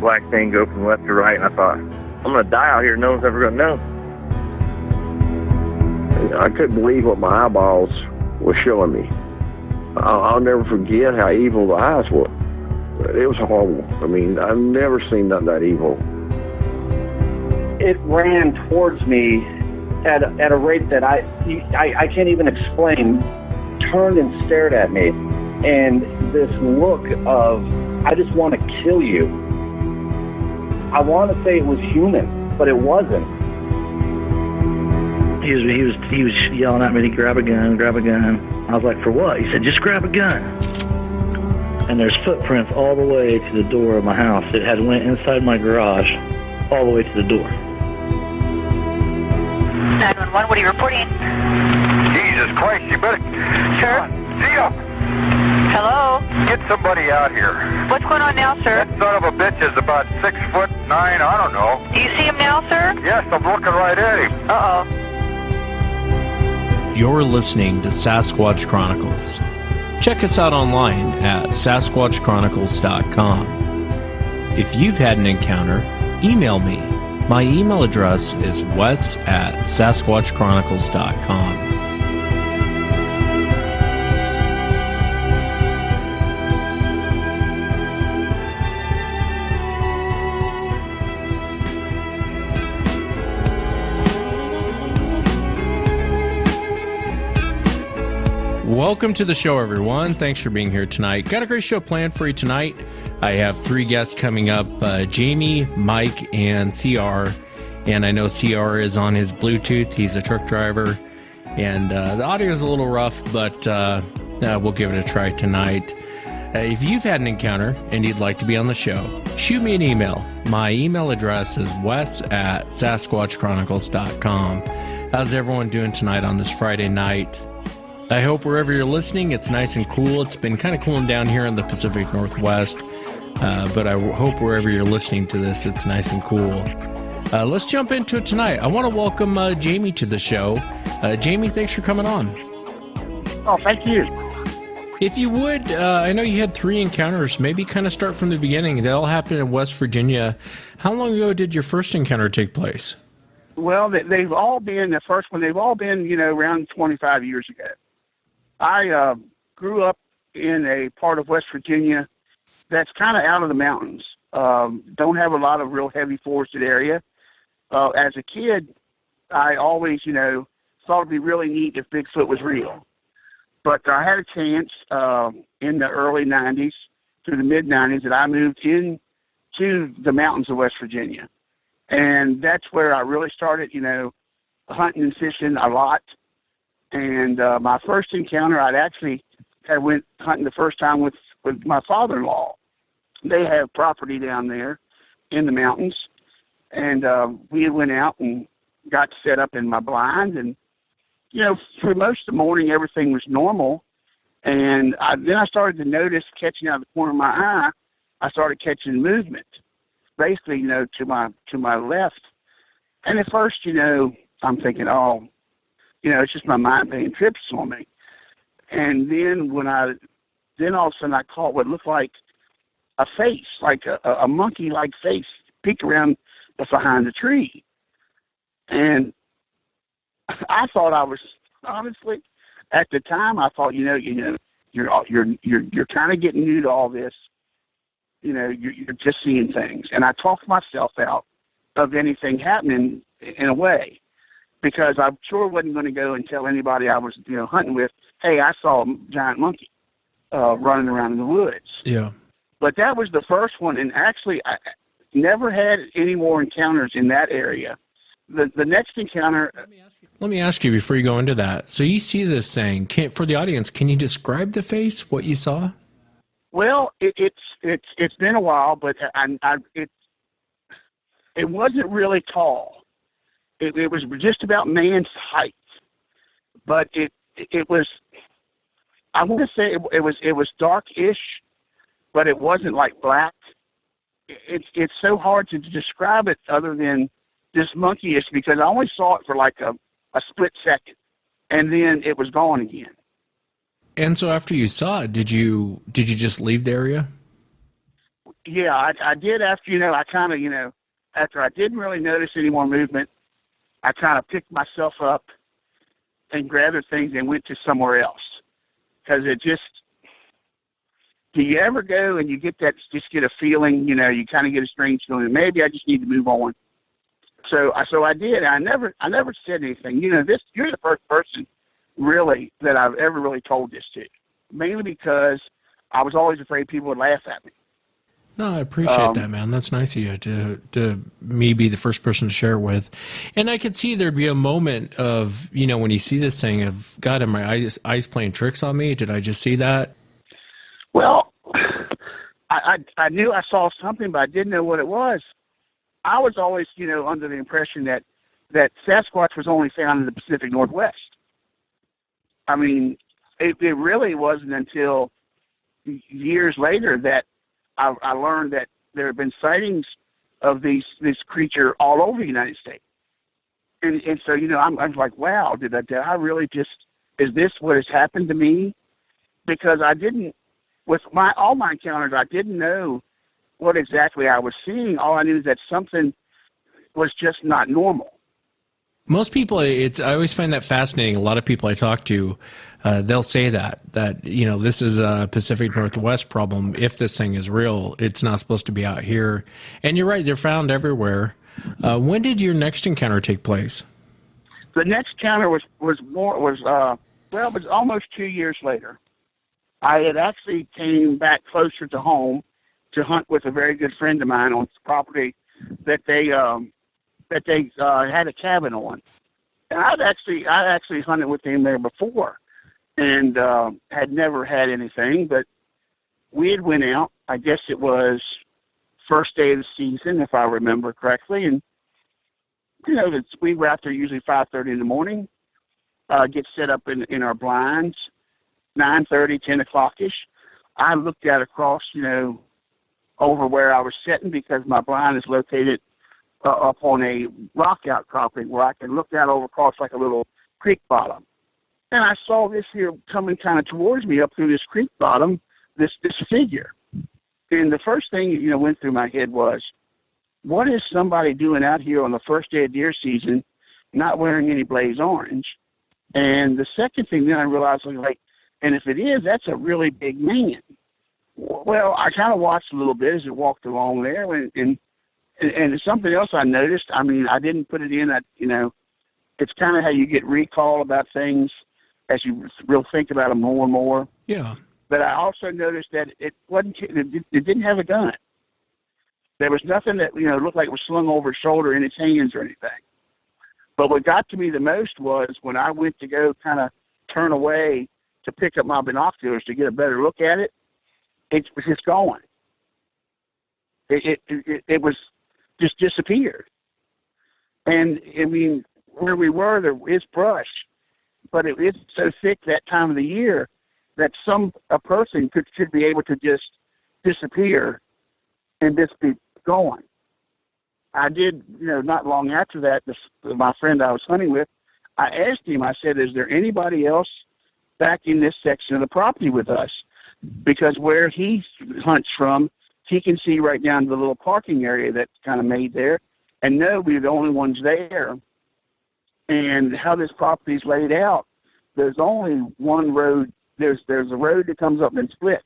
black thing go from left to right, and I thought, I'm going to die out here. No one's ever going to know. I couldn't believe what my eyeballs were showing me. I'll never forget how evil the eyes were. It was horrible. I mean, I've never seen nothing that evil. It ran towards me at a rate that I can't even explain. Turned and stared at me, and this look of, I just want to kill you. I want to say it was human, but it wasn't. He was yelling at me to grab a gun, grab a gun. I was like, for what? He said, just grab a gun. And there's footprints all the way to the door of my house. It had went inside my garage, all the way to the door. 911, what are you reporting? Jesus Christ, you better... Sir? Zia! Hello? Get somebody out here. What's going on now, sir? That son of a bitch is about 6'9", I don't know. Do you see him now, sir? Yes, I'm looking right at him. Uh-oh. You're listening to Sasquatch Chronicles. Check us out online at sasquatchchronicles.com. If you've had an encounter, email me. My email address is wes@sasquatchchronicles.com. Welcome to the show, everyone. Thanks for being here tonight. Got a great show planned for you tonight. I have 3 guests coming up, Jamie, Mike, and CR. And I know CR is on his Bluetooth. He's a truck driver. And the audio is a little rough, but we'll give it a try tonight. If you've had an encounter and you'd like to be on the show, shoot me an email. My email address is wes@sasquatchchronicles.com. How's everyone doing tonight on this Friday night? I hope wherever you're listening, it's nice and cool. It's been kind of cooling down here in the Pacific Northwest, but I hope wherever you're listening to this, it's nice and cool. Let's jump into it tonight. I want to welcome Jamie to the show. Jamie, thanks for coming on. Oh, thank you. If you would, I know you had 3 encounters. Maybe kind of start from the beginning. They all happened in West Virginia. How long ago did your first encounter take place? Well, they've all been, the first one, they've all been, around 25 years ago. I grew up in a part of West Virginia that's kind of out of the mountains. Don't have a lot of real heavy forested area. As a kid, I always, thought it'd be really neat if Bigfoot was real. But I had a chance in the early 90s through the mid-90s that I moved into the mountains of West Virginia. And that's where I really started, hunting and fishing a lot. And my first encounter, I went hunting the first time with my father-in-law. They have property down there in the mountains. And we went out and got set up in my blind. And, for most of the morning, everything was normal. And then I started to notice, catching out of the corner of my eye, I started catching movement, basically, to my left. And at first, I'm thinking, it's just my mind playing tricks on me. And then then all of a sudden I caught what looked like a face, like a monkey-like face, peek around behind the tree. And I thought I was, honestly, at the time I thought, you're kind of getting new to all this. You're just seeing things. And I talked myself out of anything happening in a way, because I sure wasn't going to go and tell anybody I was, hunting with, hey, I saw a giant monkey running around in the woods. Yeah. But that was the first one, and actually I never had any more encounters in that area. The next encounter... Let me ask you before you go into that. So you see this thing. For the audience, can you describe the face, what you saw? Well, it's been a while, but it wasn't really tall. It was just about man's height, but it was, I want to say it was dark-ish, but it wasn't like black. It's so hard to describe it other than this monkey-ish, because I only saw it for like a split second, and then it was gone again. And so after you saw it, did you just leave the area? Yeah, I did after, I kind of, after I didn't really notice any more movement, I kind of picked myself up and gathered things and went to somewhere else. Because do you ever go and you get a feeling, you kind of get a strange feeling, maybe I just need to move on. So I did. I never said anything. You're the first person really that I've ever really told this to, mainly because I was always afraid people would laugh at me. No, I appreciate that, man. That's nice of you to me be the first person to share with. And I could see there'd be a moment of, when you see this thing of, God, are my eyes playing tricks on me? Did I just see that? Well, I knew I saw something, but I didn't know what it was. I was always, under the impression that Sasquatch was only found in the Pacific Northwest. I mean, it really wasn't until years later that I learned that there have been sightings of this creature all over the United States. And so, I'm like, wow, did I really is this what has happened to me? Because I didn't, with all my encounters, I didn't know what exactly I was seeing. All I knew is that something was just not normal. Most people, I always find that fascinating. A lot of people I talk to, they'll say that this is a Pacific Northwest problem. If this thing is real, it's not supposed to be out here. And you're right, they're found everywhere. When did your next encounter take place? The next encounter was almost 2 years later. I had actually came back closer to home to hunt with a very good friend of mine on property that they had a cabin on. And I actually hunted with him there before and had never had anything, but we had went out. I guess it was first day of the season, if I remember correctly. And, we were out there usually 5:30 in the morning, get set up in our blinds, 9:30, 10 o'clock-ish. I looked out across, over where I was sitting because my blind is located up on a rock outcropping where I can look out over across like a little creek bottom. And I saw this here coming kind of towards me up through this creek bottom, this figure. And the first thing, went through my head was, what is somebody doing out here on the first day of deer season not wearing any blaze orange? And the second thing then I realized, and if it is, that's a really big man. Well, I kind of watched a little bit as it walked along there, and something else I noticed, I didn't put it in, it's kind of how you get recall about things as you really think about them more and more. Yeah. But I also noticed that it didn't have a gun. There was nothing that, looked like it was slung over his shoulder in its hands or anything. But what got to me the most was when I went to go kind of turn away to pick up my binoculars to get a better look at it, it was just gone. It was just disappeared. And, where we were, there is brush, but it is so thick that time of the year that a person should be able to just disappear and just be gone. I did, not long after that, my friend I was hunting with, I asked him, I said, is there anybody else back in this section of the property with us? Because where he hunts from, he can see right down to the little parking area that's kind of made there, and no, we're the only ones there. And how this property is laid out, there's only one road. There's a road that comes up and splits.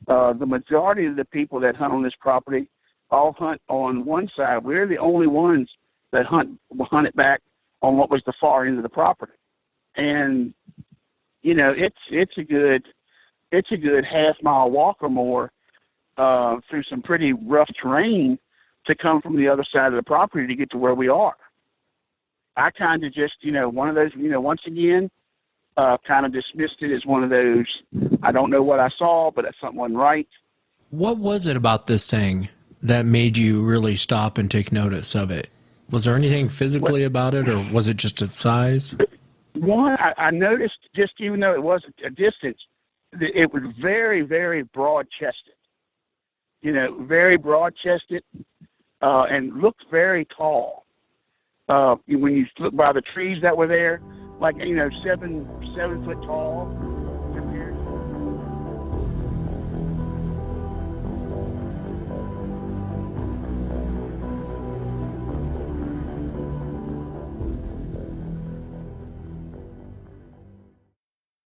The majority of the people that hunt on this property all hunt on one side. We're the only ones that hunt it back on what was the far end of the property. And it's a good half-mile walk or more through some pretty rough terrain to come from the other side of the property to get to where we are. I kind of just, one of those, once again, kind of dismissed it as one of those, I don't know what I saw, but something wasn't right. What was it about this thing that made you really stop and take notice of it? Was there anything physically about it, or was it just its size? One, I noticed, just even though it was a distance, it was very, very broad-chested. Very broad-chested, and looked very tall. When you look by the trees that were there, 7 foot tall.